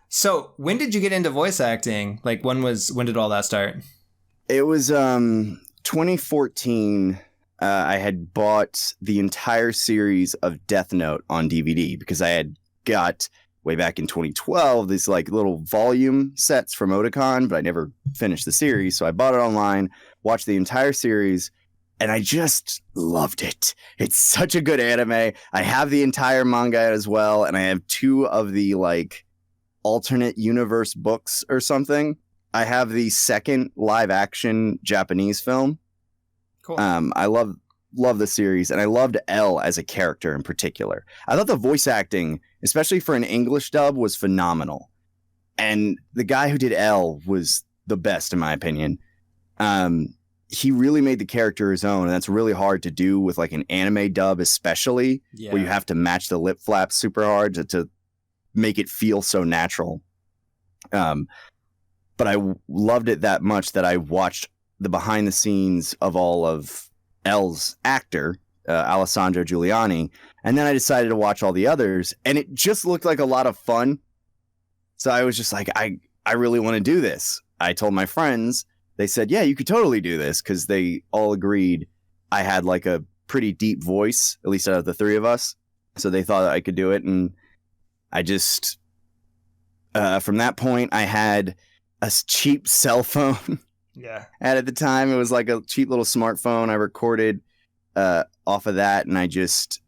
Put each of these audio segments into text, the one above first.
So when did you get into voice acting? Like when did all that start? It was 2014. I had bought the entire series of Death Note on DVD because I had got way back in 2012 these like little volume sets from Otakon, but I never finished the series. So I bought it online, watched the entire series, and I just loved it. It's such a good anime. I have the entire manga as well, and I have 2 of the like alternate universe books or something. I have the second live action Japanese film. Cool. I love the series, and I loved L as a character in particular. I thought the voice acting, especially for an English dub, was phenomenal. And the guy who did L was the best, in my opinion. He really made the character his own, and that's really hard to do with like an anime dub, especially where you have to match the lip flaps super hard to make it feel so natural. But I loved it that much that I watched the behind the scenes of all of L's actor, Alessandro Giuliani, and then I decided to watch all the others, and it just looked like a lot of fun. So I was just like, I really want to do this. I told my friends, they said, yeah, you could totally do this, because they all agreed I had like a pretty deep voice, at least out of the 3 of us. So they thought I could do it, and I just, from that point, I had a cheap cell phone. Yeah. And at the time, it was like a cheap little smartphone. I recorded off of that, and I just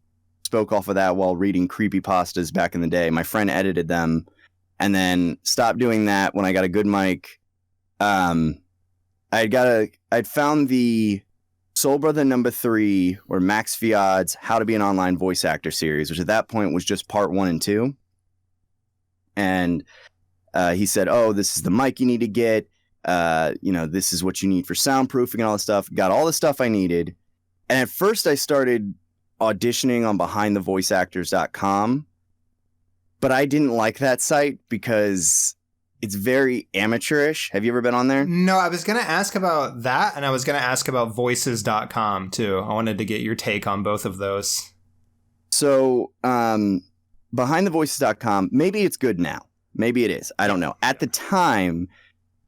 spoke off of that while reading creepypastas back in the day. My friend edited them, and then stopped doing that when I got a good mic. I'd found the Soul Brother number 3, or Max Fiad's How to Be an Online Voice Actor series, which at that point was just part 1 and 2. And he said, oh, this is the mic you need to get. This is what you need for soundproofing and all this stuff. Got all the stuff I needed. And at first I started auditioning on behindthevoiceactors.com, but I didn't like that site because it's very amateurish. Have you ever been on there? No, I was going to ask about that, and I was going to ask about voices.com too. I wanted to get your take on both of those. So, behindthevoices.com, maybe it's good now. Maybe it is. I don't know. At the time,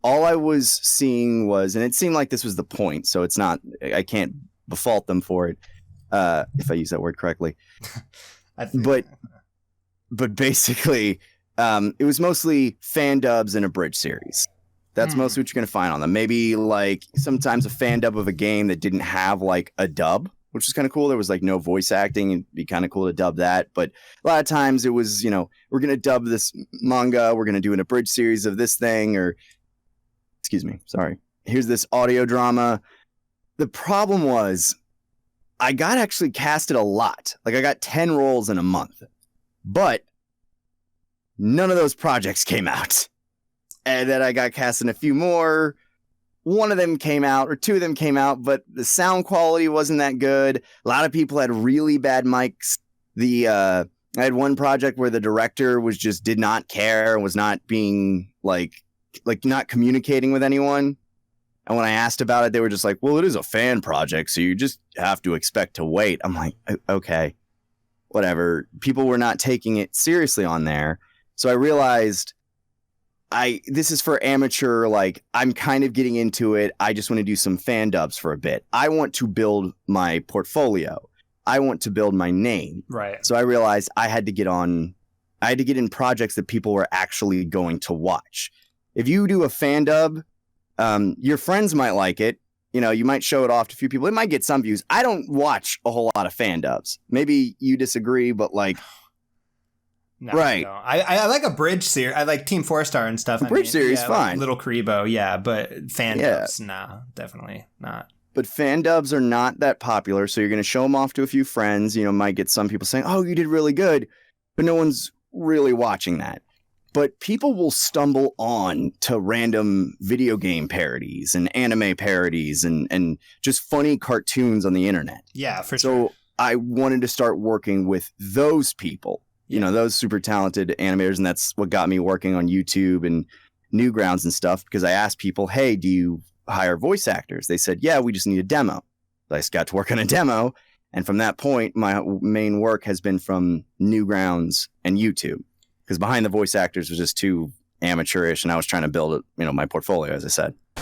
all I was seeing was, and it seemed like this was the point, so it's not, I can't default them for it, if I use that word correctly. But basically, it was mostly fan dubs and a bridge series. That's mostly what you're going to find on them. Maybe like sometimes a fan dub of a game that didn't have like a dub, which was kind of cool. There was like no voice acting. It'd be kind of cool to dub that. But a lot of times it was, we're going to dub this manga. We're going to do an abridged series of this thing, or excuse me, sorry. Here's this audio drama. The problem was I got actually casted a lot. Like I got 10 roles in a month, but none of those projects came out. And then I got cast in a few more. One of them came out, or 2 of them came out, but the sound quality wasn't that good. A lot of people had really bad mics. I had one project where the director did not care and was not being like not communicating with anyone. And when I asked about it, they were just like, well, it is a fan project, so you just have to expect to wait. I'm like, okay, whatever. People were not taking it seriously on there. So I realized this is for amateur, like I'm kind of getting into it. I just want to do some fan dubs for a bit. I want to build my portfolio. I want to build my name. Right. So I realized I had to get in projects that people were actually going to watch. If you do a fan dub, your friends might like it. You might show it off to a few people. It might get some views. I don't watch a whole lot of fan dubs. Maybe you disagree, but like, no, right. No. I like a bridge series. I like Team 4-Star and stuff. Bridge series, fine. Like Little Karibo, yeah, but fan dubs, nah, definitely not. But fan dubs are not that popular, so you're going to show them off to a few friends. Might get some people saying, oh, you did really good, but no one's really watching that. But people will stumble on to random video game parodies and anime parodies and just funny cartoons on the internet. Yeah, for sure. So I wanted to start working with those people. Those super talented animators, and that's what got me working on YouTube and Newgrounds and stuff, because I asked people, hey, do you hire voice actors? They said, yeah, we just need a demo. I just got to work on a demo, and from that point, my main work has been from Newgrounds and YouTube, because Behind the Voice Actors was just too amateurish, and I was trying to build, my portfolio, as I said.